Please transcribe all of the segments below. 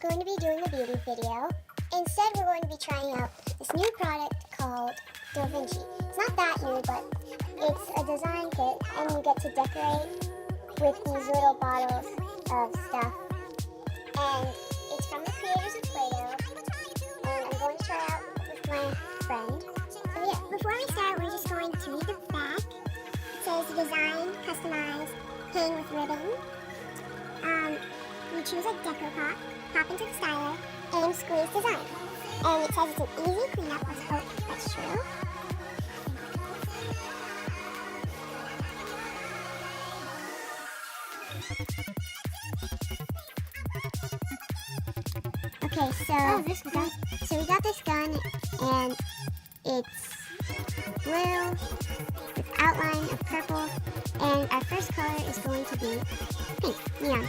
going to be doing a beauty video. Instead, we're going to be trying out this new product called Da Vinci. It's not that new, but it's a design kit, and you get to decorate with these little bottles of stuff. And it's from the creators of Crayola, and I'm going to try out with my friend. So yeah, before we start, we're just going to read the back. It says design, customize, hang with ribbon. You choose a deco pot, pop into the styler, and squeeze design. And it says it's an easy cleanup. Let's hope that's true. Okay, so we got this gun, and it's blue with outline of purple, and our first color is going to be pink, neon.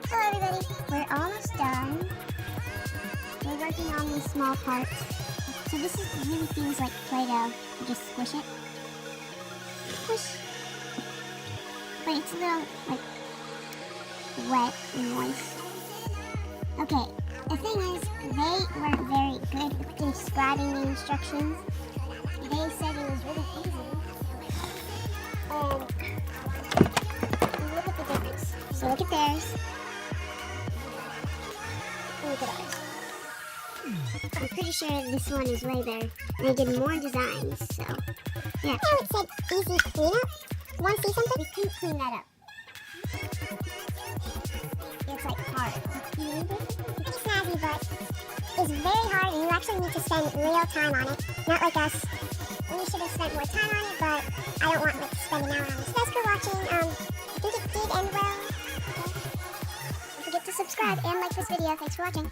Hello everybody, we're almost done. We're working on these small parts. So this is really feels like Play-Doh. You just squish it. Push. But it's a little, like, wet and moist. Okay, the thing is, they weren't very good at describing the instructions. They said it was really easy. And look at the difference. So look at theirs. And look at ours. I'm pretty sure this one is way better. And I did more designs, so yeah. Now it said easy cleanup. Want to see something? We couldn't clean that up. It's like hard. Pretty snazzy, but it's very hard, and you actually need to spend real time on it. Not like us. We should have spent more time on it, but I don't want to spend an hour on it. So thanks for watching. I think it did end well. Okay. Don't forget to subscribe and like this video. Thanks for watching.